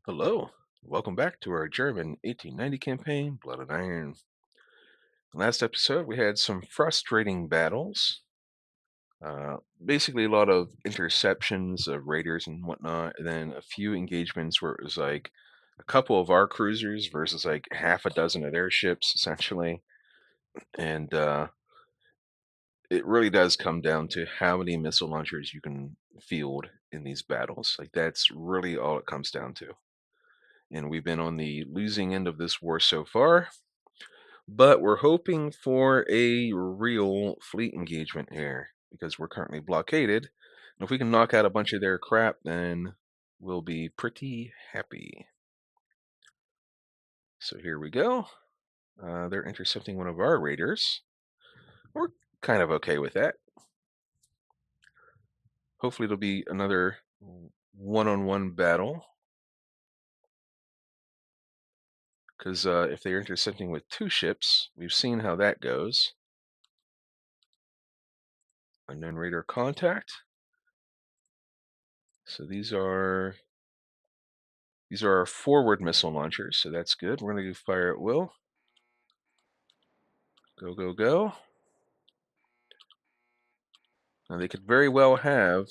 Hello, welcome back to our German 1890 campaign, Blood and Iron. Last episode, we had some frustrating battles. Basically, a lot of interceptions of raiders and whatnot, and then a few engagements where it was like a couple of our cruisers versus like half a dozen of their ships, essentially. And it really does come down to how many missile launchers you can field in these battles. Like, that's really all it comes down to. And we've been on the losing end of this war so far. But we're hoping for a real fleet engagement here because we're currently blockaded. And if we can knock out a bunch of their crap, then we'll be pretty happy. So here we go. They're intercepting one of our raiders. We're kind of okay with that. Hopefully it'll be another one-on-one battle. Because if they're intercepting with two ships, we've seen how that goes. Unknown raider contact. So these are our forward missile launchers, so that's good. We're going to do fire at will. Go, go, go. Now they could very well have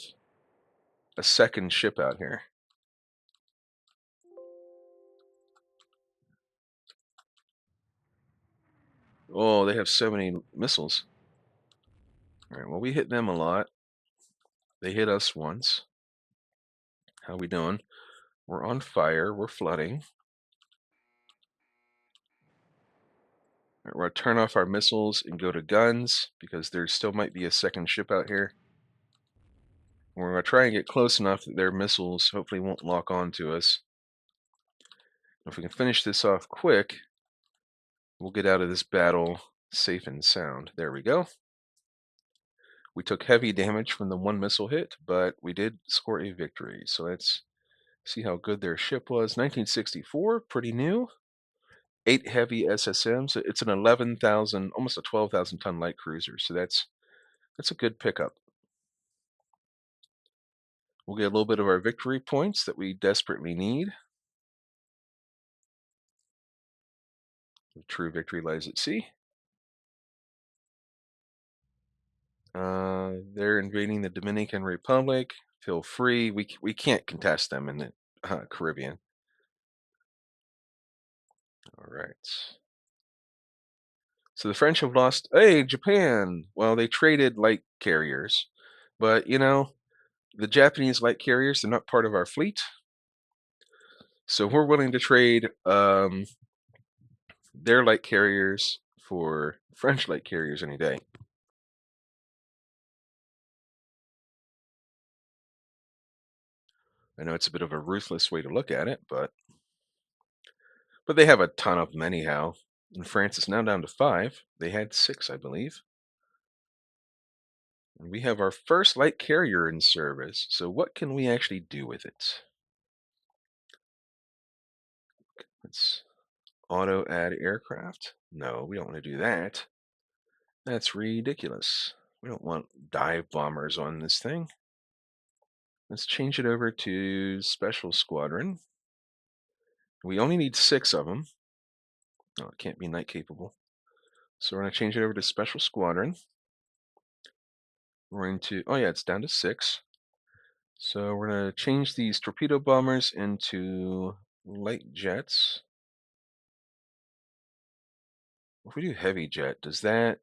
a second ship out here. Oh, they have so many missiles. All right, well, we hit them a lot. They hit us once. How we doing? We're on fire. We're flooding. All right, we're going to turn off our missiles and go to guns because there still might be a second ship out here. We're going to try and get close enough that their missiles hopefully won't lock on to us. If we can finish this off quick, we'll get out of this battle safe and sound. There we go. We took heavy damage from the one missile hit, but we did score a victory. So let's see how good their ship was. 1964, pretty new. 8 heavy SSMs. It's an 11,000, almost a 12,000 ton light cruiser. So that's a good pickup. We'll get a little bit of our victory points that we desperately need. The true victory lies at sea. They're invading the Dominican Republic. Feel free. We can't contest them in the Caribbean. All right. So the French have lost. Hey, Japan. Well, they traded light carriers, but the Japanese light carriers, they're not part of our fleet. So we're willing to trade their light carriers for French light carriers any day. I know it's a bit of a ruthless way to look at it, but they have a ton of them anyhow. And France is now down to 5. They had 6, I believe. And we have our first light carrier in service. So what can we actually do with it? Let's auto add aircraft. No, we don't want to do that. That's ridiculous. We don't want dive bombers on this thing. Let's change it over to Special Squadron. We only need 6 of them. Oh, it can't be night capable. So we're going to change it over to Special Squadron. We're going to, oh yeah, it's down to 6. So we're going to change these torpedo bombers into light jets. If we do heavy jet, does that...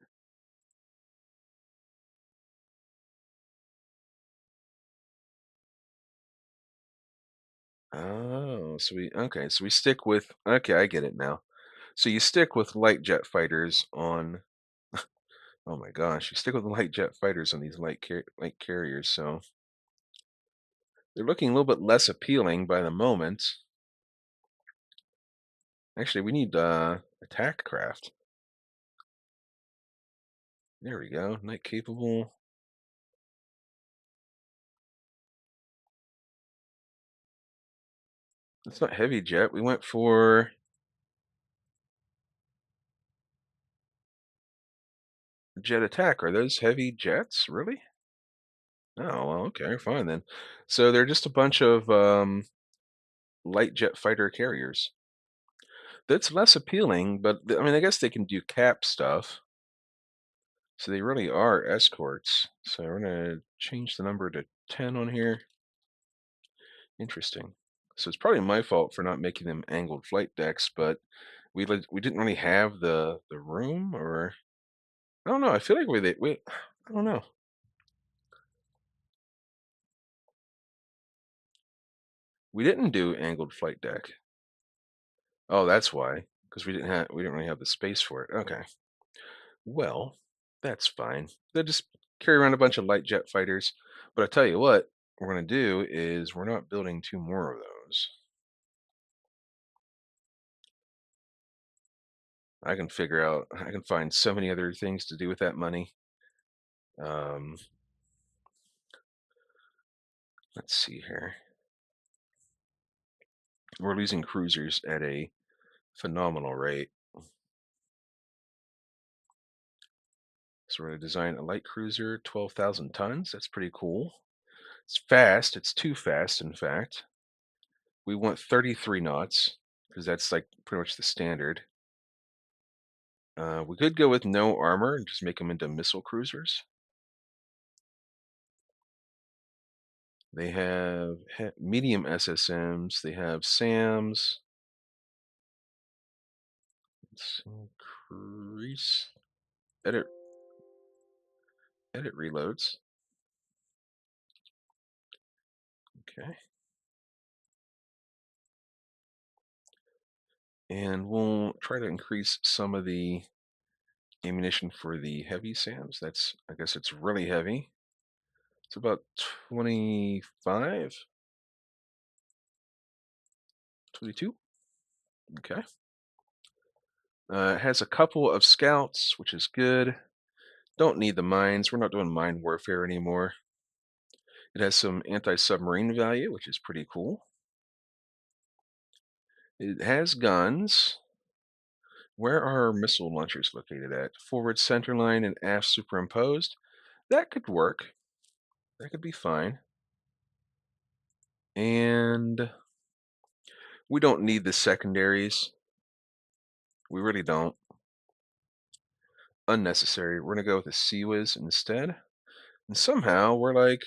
Oh, so we stick with, okay, I get it now. So you stick with light jet fighters on, oh my gosh, you stick with light jet fighters on these light carriers, so they're looking a little bit less appealing by the moment. Actually, we need attack craft. There we go, night capable. It's not heavy jet. We went for jet attack. Are those heavy jets, really? Oh, well, okay, fine then. So they're just a bunch of light jet fighter carriers. That's less appealing, but I mean, I guess they can do cap stuff. So they really are escorts. So we're gonna change the number to 10 on here. Interesting. So it's probably my fault for not making them angled flight decks, but we didn't really have the room, or I don't know. I feel like we I don't know. We didn't do angled flight deck. Oh, that's why. Because we didn't really have the space for it. Okay. Well, that's fine. They'll just carry around a bunch of light jet fighters. But I tell you what, we're gonna do is we're not building two more of those. I can find so many other things to do with that money. Um, let's see here. We're losing cruisers at a phenomenal rate. So we're going to design a light cruiser, 12,000 tons. That's pretty cool. It's fast. It's too fast, in fact. We want 33 knots because that's like pretty much the standard. We could go with no armor and just make them into missile cruisers. They have medium SSMs. They have SAMs. Let's increase edit edit reloads. Okay. And we'll try to increase some of the ammunition for the heavy SAMs. I guess it's really heavy. It's about 25, 22. Okay. It has a couple of scouts, which is good. Don't need the mines. We're not doing mine warfare anymore. It has some anti-submarine value, which is pretty cool. It has guns. Where are our missile launchers located at? Forward center line and aft superimposed. That could work. That could be fine. And we don't need the secondaries. We really don't. Unnecessary. We're gonna go with a CWIS instead. And somehow we're like,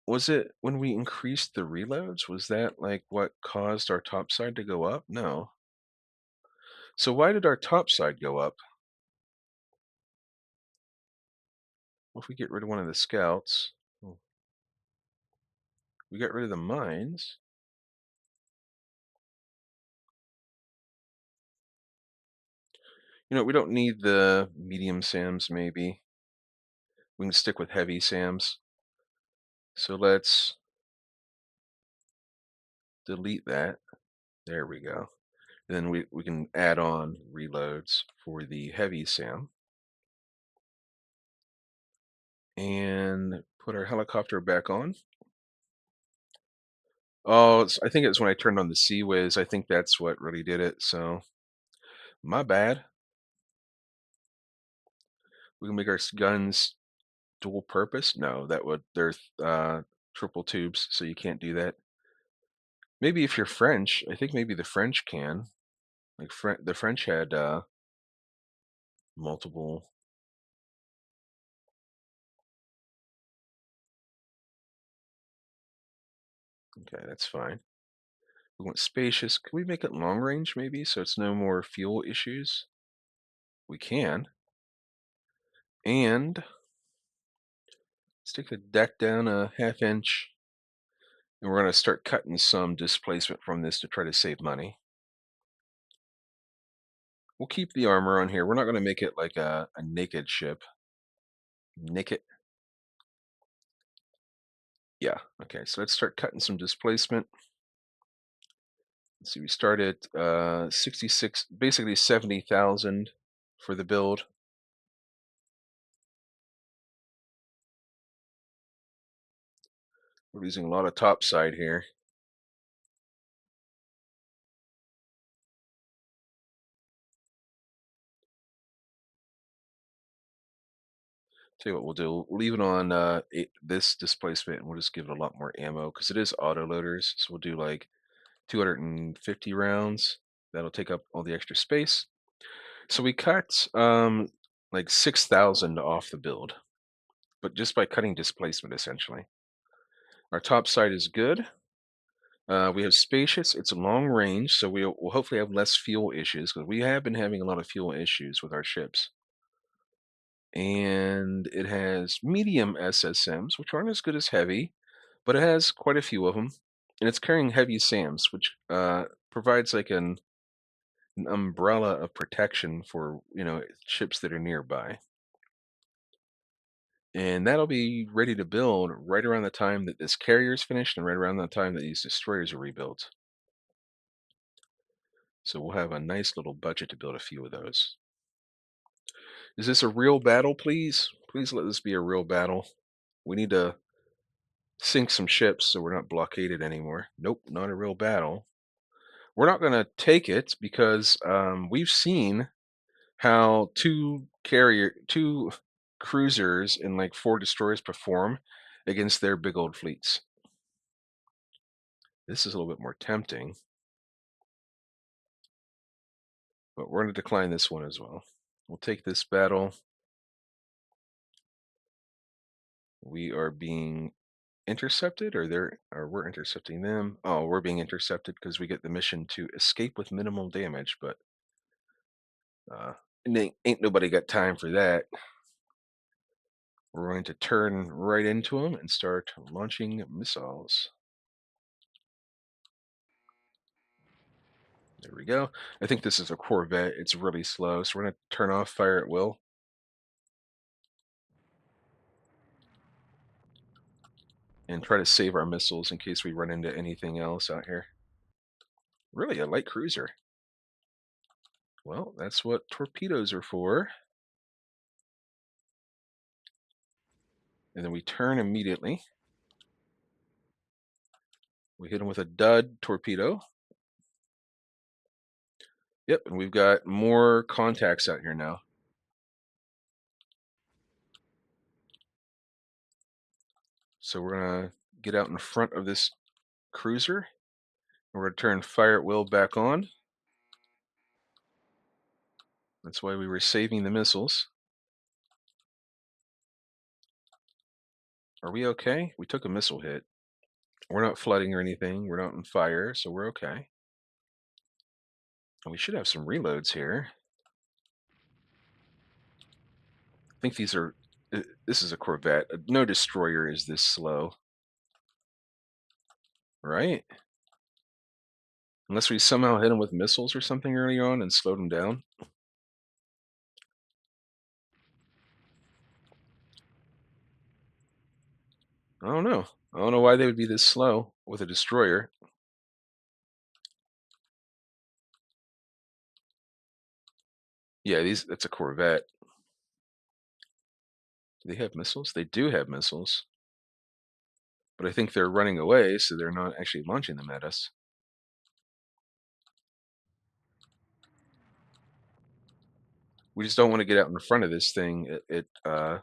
was it when we increased the reloads? Was that like what caused our top side to go up? No. So why did our top side go up? Well, if we get rid of one of the scouts, we got rid of the mines. You know, we don't need the medium SAMs, maybe. We can stick with heavy SAMs. So let's delete that. There we go. Then we can add on reloads for the heavy SAM. And put our helicopter back on. Oh, I think it's when I turned on the CWIS. I think that's what really did it. So my bad. We can make our guns dual purpose. No, they're triple tubes, so you can't do that. Maybe if you're French, I think maybe the French can. Like the French had multiple. Okay, that's fine. We want spacious. Can we make it long range maybe so it's no more fuel issues? We can. And let's take the deck down a half inch. And we're going to start cutting some displacement from this to try to save money. We'll keep the armor on here. We're not going to make it like a naked ship. Naked. Yeah. Okay. So let's start cutting some displacement. Let's see. We start at 66, basically 70,000 for the build. We're losing a lot of topside here. Tell you what we'll do. We'll leave it on this displacement, and we'll just give it a lot more ammo because it is auto loaders. So we'll do like 250 rounds. That'll take up all the extra space. So we cut like 6,000 off the build, but just by cutting displacement essentially. Our top side is good. We have spacious. It's long range, so we'll hopefully have less fuel issues because we have been having a lot of fuel issues with our ships. And it has medium SSMs, which aren't as good as heavy, but it has quite a few of them. And it's carrying heavy SAMs, which provides like an umbrella of protection for ships that are nearby. And that'll be ready to build right around the time that this carrier is finished and right around the time that these destroyers are rebuilt. So we'll have a nice little budget to build a few of those. Is this a real battle, please? Please let this be a real battle. We need to sink some ships so we're not blockaded anymore. Nope, not a real battle. We're not going to take it because we've seen how two cruisers and like 4 destroyers perform against their big old fleets. This is a little bit more tempting, but we're going to decline this one as well. We'll take this battle. We are being intercepted, or we're intercepting them. Oh, we're being intercepted because we get the mission to escape with minimal damage, but ain't nobody got time for that. We're going to turn right into them and start launching missiles. There we go. I think this is a Corvette. It's really slow, so we're going to turn off fire at will. And try to save our missiles in case we run into anything else out here. Really, a light cruiser. Well, that's what torpedoes are for. And then we turn immediately. We hit them with a dud torpedo. Yep, and we've got more contacts out here now. So we're going to get out in front of this cruiser. We're going to turn fire at will back on. That's why we were saving the missiles. Are we okay? We took a missile hit. We're not flooding or anything. We're not on fire, so we're okay. And we should have some reloads here. I think these are... This is a Corvette. No destroyer is this slow. Right? Unless we somehow hit them with missiles or something early on and slowed them down. I don't know. I don't know why they would be this slow with a destroyer. Yeah, that's a Corvette. Do they have missiles? They do have missiles. But I think they're running away, so they're not actually launching them at us. We just don't want to get out in front of this thing at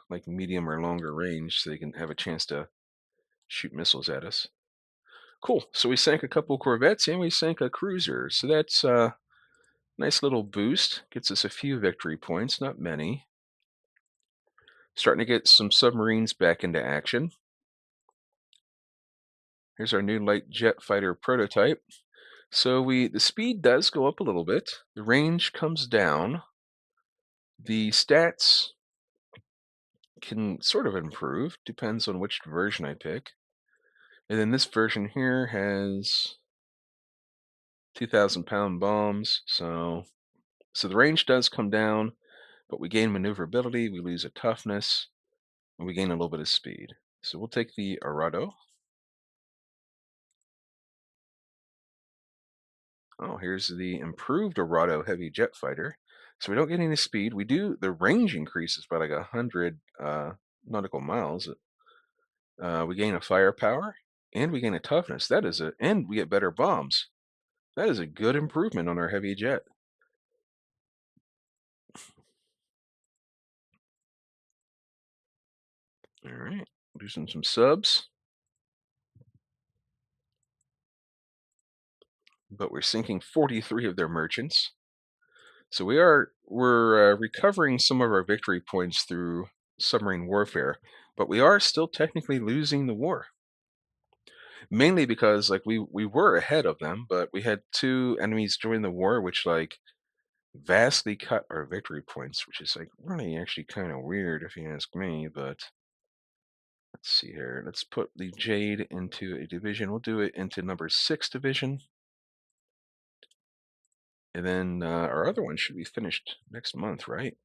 like medium or longer range so they can have a chance to shoot missiles at us. Cool. So we sank a couple Corvettes and we sank a cruiser. So that's a nice little boost. Gets us a few victory points, not many. Starting to get some submarines back into action. Here's our new light jet fighter prototype. So the speed does go up a little bit. The range comes down. The stats can sort of improve, depends on which version I pick. And then this version here has 2,000-pound bombs, so the range does come down, but we gain maneuverability, we lose a toughness, and we gain a little bit of speed. So we'll take the Arado. Oh, here's the improved Arado heavy jet fighter. So we don't get any speed. The range increases by like 100 nautical miles. We gain a firepower and we gain a toughness. And we get better bombs. That is a good improvement on our heavy jet. All right. Losing some subs, but we're sinking 43 of their merchants. So we're recovering some of our victory points through submarine warfare, but we are still technically losing the war. Mainly because like we were ahead of them, but we had two enemies join the war, which like vastly cut our victory points, which is like really actually kind of weird if you ask me. But let's see here. Let's put the Jade into a division. We'll do it into number 6 division. And then our other one should be finished next month, right?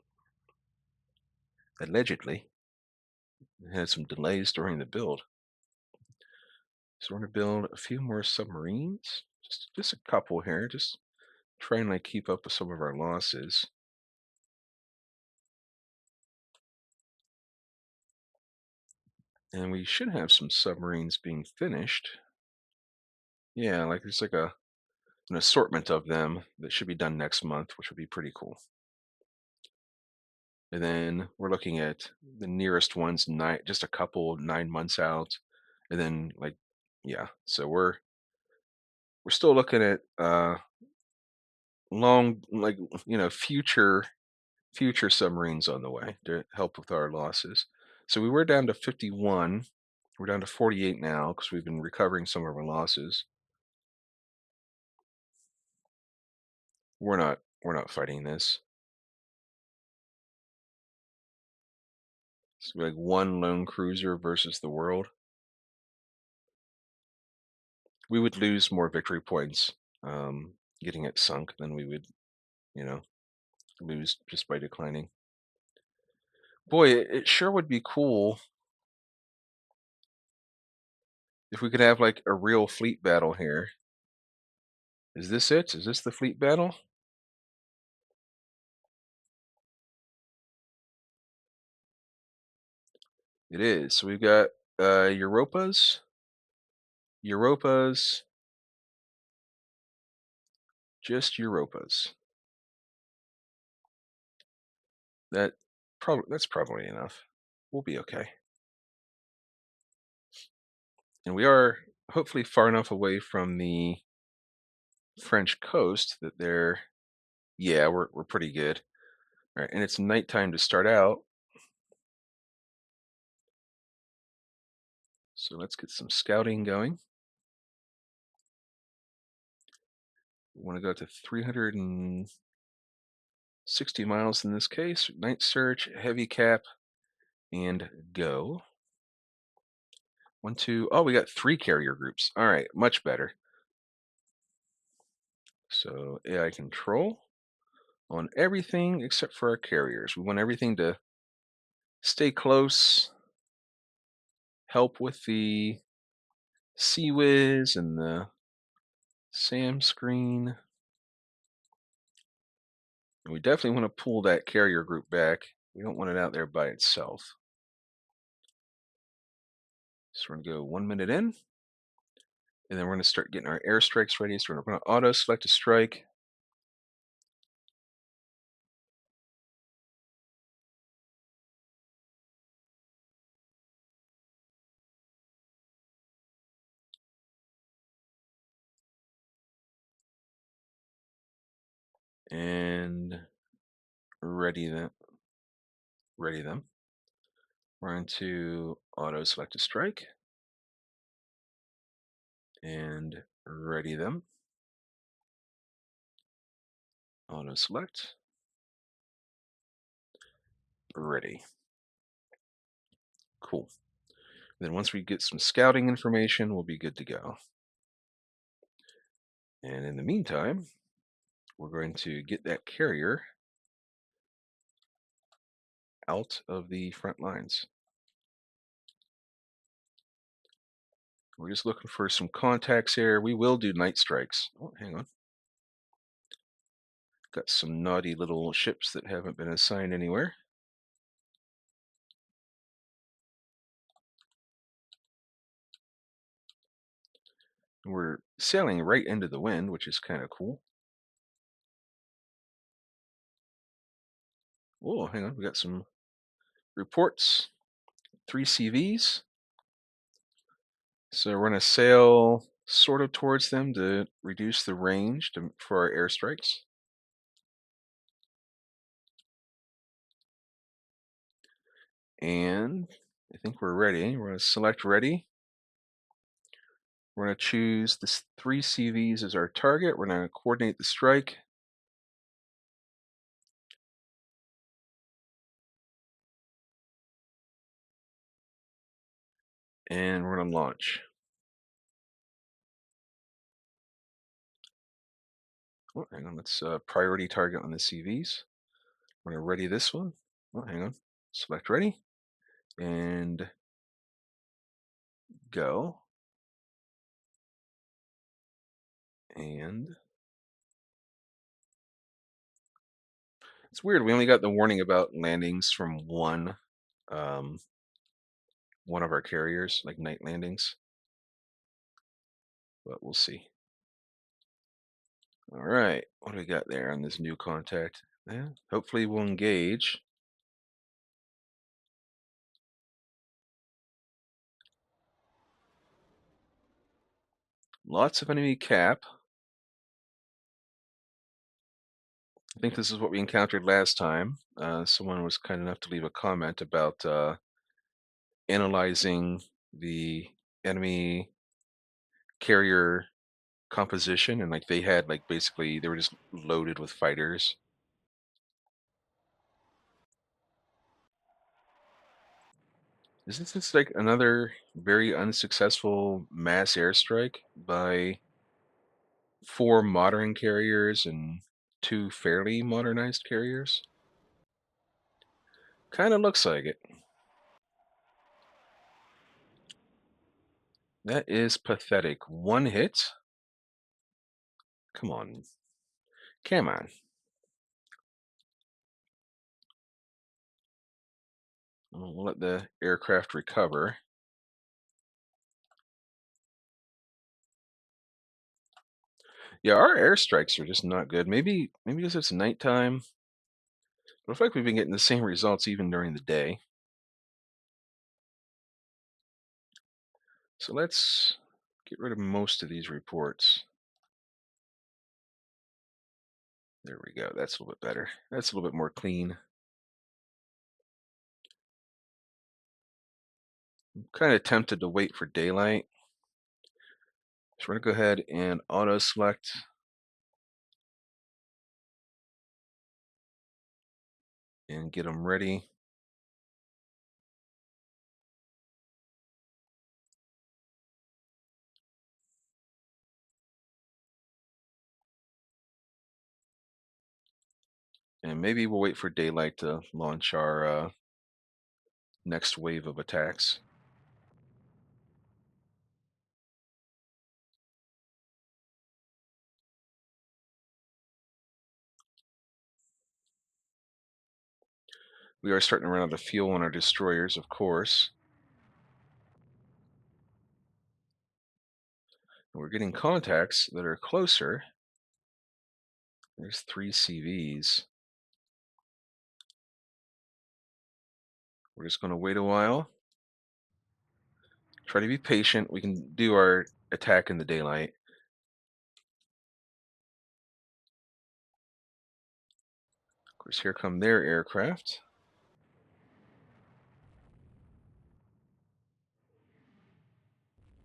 Allegedly. It had some delays during the build. So we're going to build a few more submarines. Just a couple here. Just try and like keep up with some of our losses. And we should have some submarines being finished. Yeah, like there's like an assortment of them that should be done next month, which would be pretty cool. And then we're looking at the nearest ones just a couple 9 months out. And then like yeah, so we're still looking at long like future submarines on the way to help with our losses. So we were down to 51. We're down to 48 now because we've been recovering some of our losses. We're not fighting this. It's like one lone cruiser versus the world. We would lose more victory points getting it sunk than we would, you know, lose just by declining. Boy, it sure would be cool if we could have like a real fleet battle here. Is this it? Is this the fleet battle? It is. So we've got Europas, just Europas. That's probably enough. We'll be okay. And we are hopefully far enough away from the French coast that yeah, we're pretty good. All right, and it's nighttime to start out. So let's get some scouting going. We want to go to 360 miles in this case. Night search, heavy cap, and go. 1, 2. Oh, we got 3 carrier groups. All right, much better. So AI control on everything except for our carriers. We want everything to stay close, help with the CWIS and the SAM screen. And we definitely want to pull that carrier group back. We don't want it out there by itself. So we're going to go 1 minute in. And then we're going to start getting our airstrikes ready. So we're going to auto select a strike. And ready them. Ready them. We're going to auto select a strike. And ready them. Auto select. Ready. Cool. Then once we get some scouting information, we'll be good to go. And in the meantime, we're going to get that carrier out of the front lines. We're just looking for some contacts here. We will do night strikes. Oh, hang on. Got some naughty little ships that haven't been assigned anywhere. We're sailing right into the wind, which is kind of cool. Oh, hang on. We got some reports. 3 CVs. So we're going to sail sort of towards them to reduce the range for our airstrikes. And I think we're ready. We're going to select ready. We're going to choose the 3 CVs as our target. We're going to coordinate the strike. And we're going to launch. Oh, hang on. Let's priority target on the CVs. We're going to ready this one. Oh, hang on. Select ready. And go. And it's weird. We only got the warning about landings from um, one of our carriers, like night landings. But we'll see. All right, what do we got there on this new contact? Yeah, hopefully we'll engage. Lots of enemy cap. I think this is what we encountered last time. Someone was kind enough to leave a comment about analyzing the enemy carrier composition, and like they had like basically they were just loaded with fighters. Is this just like another very unsuccessful mass airstrike by 4 modern carriers and 2 fairly modernized carriers? Kind of looks like it. That is pathetic. 1 hit? Come on. Come on. We'll let the aircraft recover. Yeah, our airstrikes are just not good. Maybe because it's nighttime. But I feel like we've been getting the same results even during the day. So let's get rid of most of these reports. There we go. That's a little bit better. That's a little bit more clean. I'm kind of tempted to wait for daylight. So we're going to go ahead and auto select and get them ready. And maybe we'll wait for daylight to launch our next wave of attacks. We are starting to run out of fuel on our destroyers, of course. And we're getting contacts that are closer. There's 3 CVs. We're just going to wait a while. Try to be patient. We can do our attack in the daylight. Of course, here come their aircraft.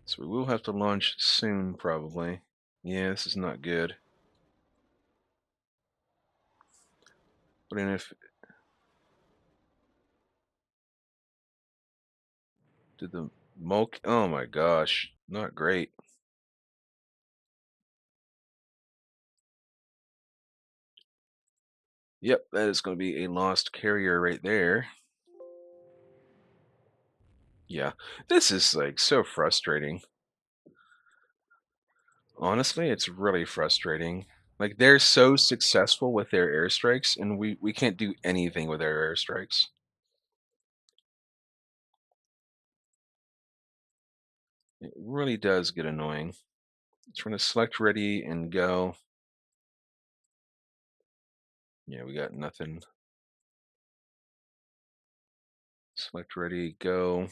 So we will have to launch soon, probably. Yeah, this is not good. But if did the Mulk? Oh my gosh, not great. Yep, that is going to be a lost carrier right there. Yeah, this is like so frustrating. Honestly, it's really frustrating. Like they're so successful with their airstrikes, and we can't do anything with our airstrikes. It really does get annoying. Just going to select ready and go. Yeah, we got nothing. Select ready, go.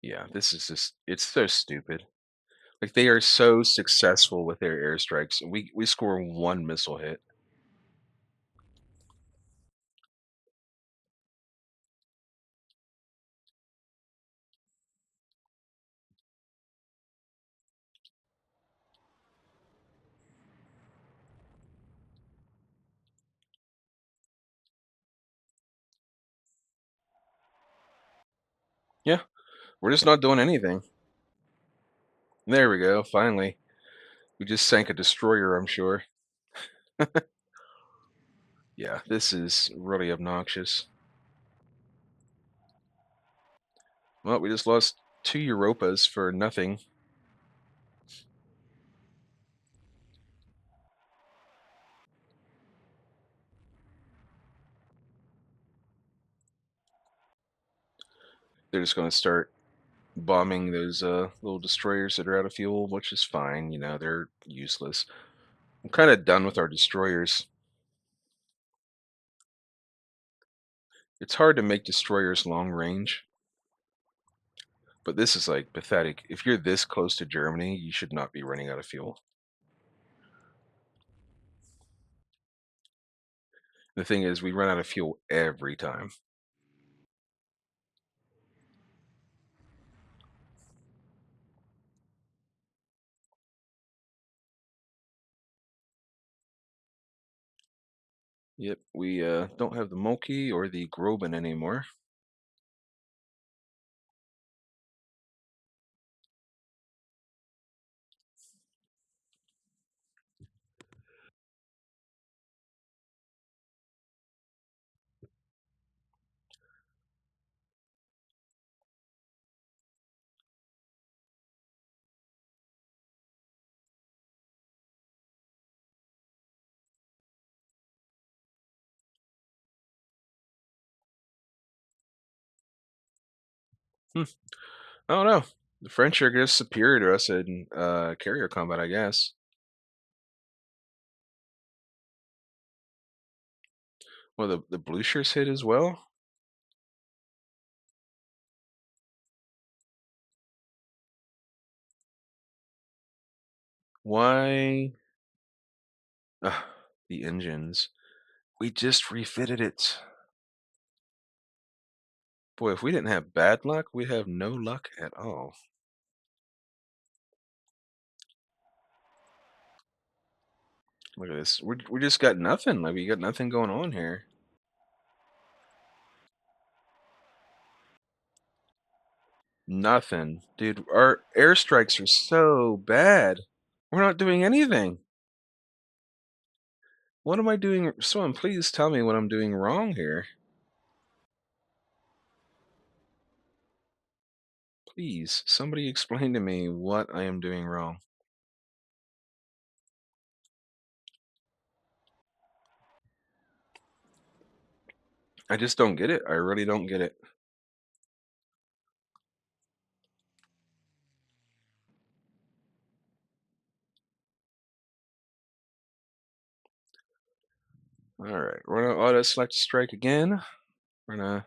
Yeah, this is just it's so stupid. Like they are so successful with their airstrikes. And we score one missile hit. Yeah, we're just not doing anything. There we go. Finally, we just sank a destroyer. I'm sure. Yeah, this is really obnoxious. Well, we just lost two Europas for nothing. They're just going to start bombing those little destroyers that are out of fuel, which is fine. You know, they're useless. I'm kind of done with our destroyers. It's hard to make destroyers long range, but this is like pathetic. If you're this close to Germany, you should not be running out of fuel. The thing is, we run out of fuel every time. Yep, we don't have the Moki or the Groban anymore. Hmm. I don't know. The French are just superior to us in carrier combat, I guess. Well, the Bluchers hit as well. Why? Ugh, the engines. We just refitted it. Boy, if we didn't have bad luck, we'd have no luck at all. Look at this. We just got nothing. Like we got nothing going on here. Nothing, dude. Our airstrikes are so bad. We're not doing anything. What am I doing? Someone please tell me what I'm doing wrong here. Please, somebody explain to me what I am doing wrong. I just don't get it. I really don't get it. All right, we're gonna auto select strike again. We're gonna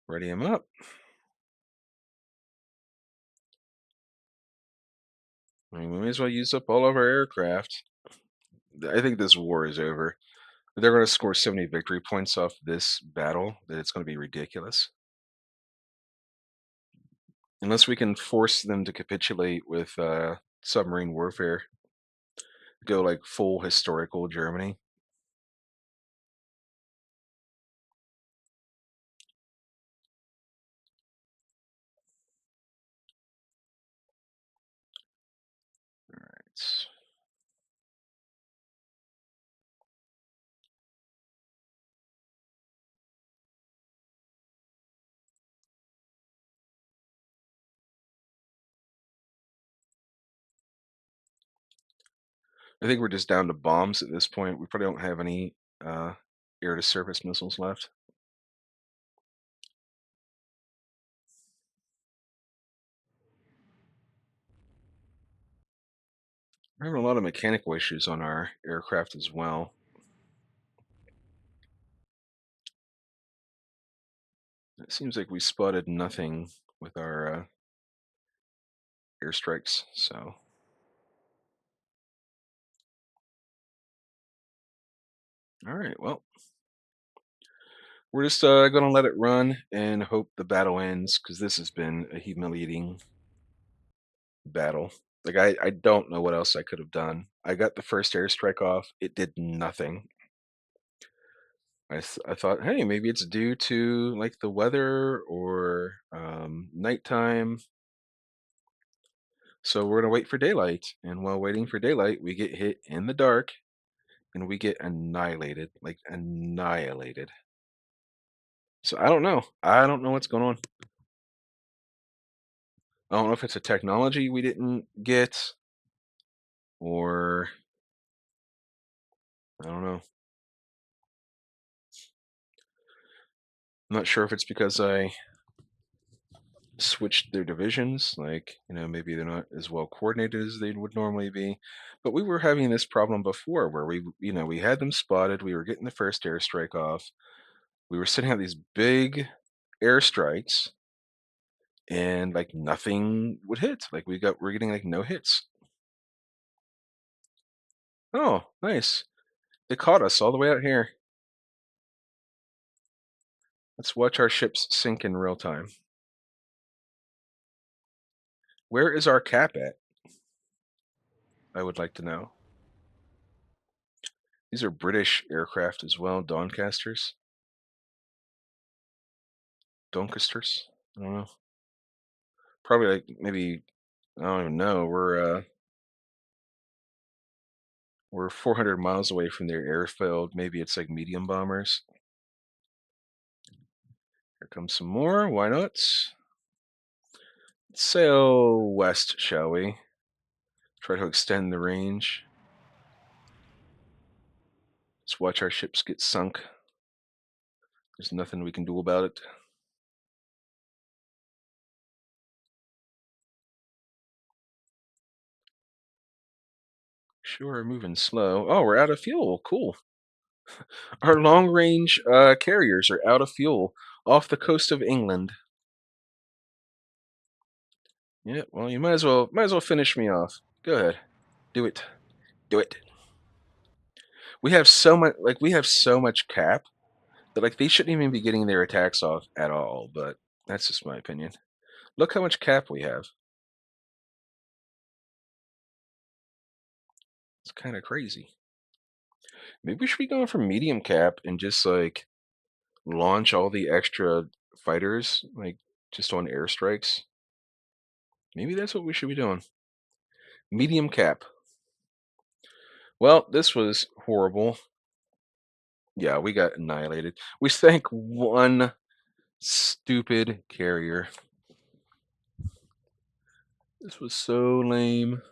ready him up. I mean, we may as well use up all of our aircraft. I think this war is over. They're going to score so many victory points off this battle that it's going to be ridiculous. Unless we can force them to capitulate with submarine warfare, go like full historical Germany. It's, I think we're just down to bombs at this point. We probably don't have any air to surface missiles left. We're having a lot of mechanical issues on our aircraft as well. It seems like we spotted nothing with our airstrikes. So, all right. Well, we're just gonna let it run and hope the battle ends because this has been a humiliating battle. Like I don't know what else I could have done. I got the first airstrike off. It did nothing. I thought, hey, maybe it's due to like the weather or nighttime. So we're gonna wait for daylight, and while waiting for daylight, we get hit in the dark, and we get annihilated, like annihilated. So I don't know. I don't know what's going on. I don't know if it's a technology we didn't get, or I don't know. I'm not sure if it's because I switched their divisions. Like, maybe they're not as well coordinated as they would normally be. But we were having this problem before where we had them spotted. We were getting the first airstrike off. We were sending out these big airstrikes, and like nothing would hit. Like we're getting like no hits. Oh, nice. They caught us all the way out here. Let's watch our ships sink in real time. Where is our cap at? I would like to know. These are British aircraft as well, Doncasters. Doncasters? I don't know. Probably like maybe I don't even know. We're 400 miles away from their airfield. Maybe it's like medium bombers. Here comes some more. Why not? Sail west, shall we? Try to extend the range. Let's watch our ships get sunk. There's nothing we can do about it. Sure, moving slow. Oh, we're out of fuel. Cool. Our long range carriers are out of fuel off the coast of England. Yeah, well, you might as well finish me off. Go ahead. Do it. Do it. We have so much cap that like they shouldn't even be getting their attacks off at all, but that's just my opinion. Look how much cap we have. It's kind of crazy. Maybe we should be going for medium cap and just like launch all the extra fighters like just on airstrikes. Maybe that's what we should be doing. Medium cap. Well, this was horrible. Yeah, we got annihilated. We sank one stupid carrier. This was so lame.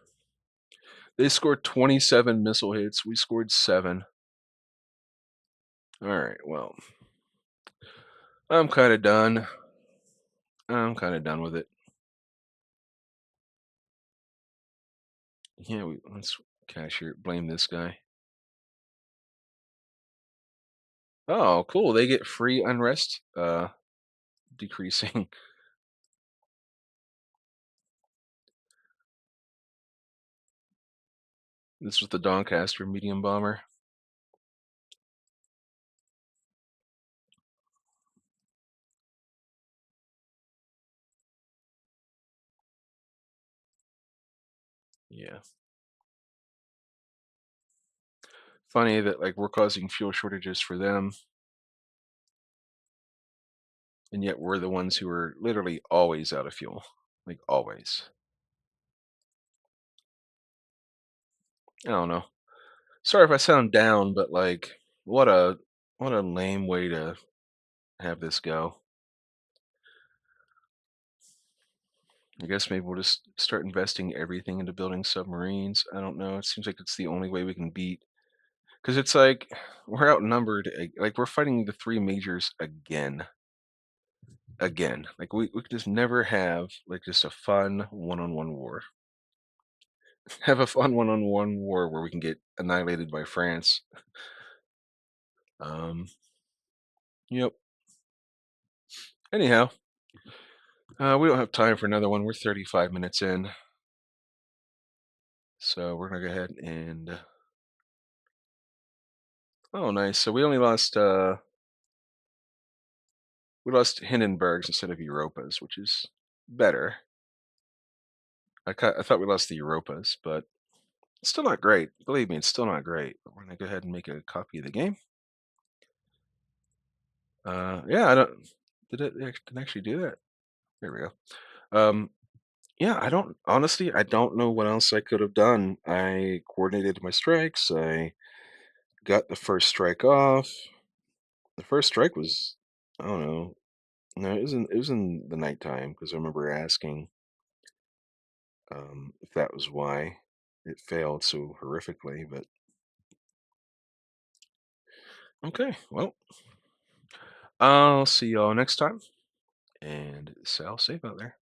They scored 27 missile hits. We scored 7. All right, well, I'm kind of done. I'm kind of done with it. Yeah, let's cashier blame this guy. Oh, cool. They get free unrest decreasing. This was the Doncaster medium bomber. Yeah. Funny that like we're causing fuel shortages for them, and yet we're the ones who are literally always out of fuel. Like always. I don't know. Sorry if I sound down, but like what a lame way to have this go. I guess maybe we'll just start investing everything into building submarines. I don't know. It seems like it's the only way we can beat. Because it's like we're outnumbered. Like we're fighting the three majors again. Again. Like we could just never have like just a fun one-on-one war. have a fun one-on-one war where we can get annihilated by France. Um, yep. Anyhow, we don't have time for another one. We're 35 minutes in, so we're gonna go ahead and. Oh, nice. So we lost Hindenburgs instead of Europas, which is better. I thought we lost the Europas, but it's still not great. Believe me, it's still not great. But we're gonna go ahead and make a copy of the game. Yeah, I don't. Did it actually do that? There we go. Um, yeah, I don't honestly. I don't know what else I could have done. I coordinated my strikes. I got the first strike off. The first strike was, I don't know. No, it was in the nighttime because I remember asking if that was why it failed so horrifically. But okay, well, I'll see y'all next time, and sail safe out there.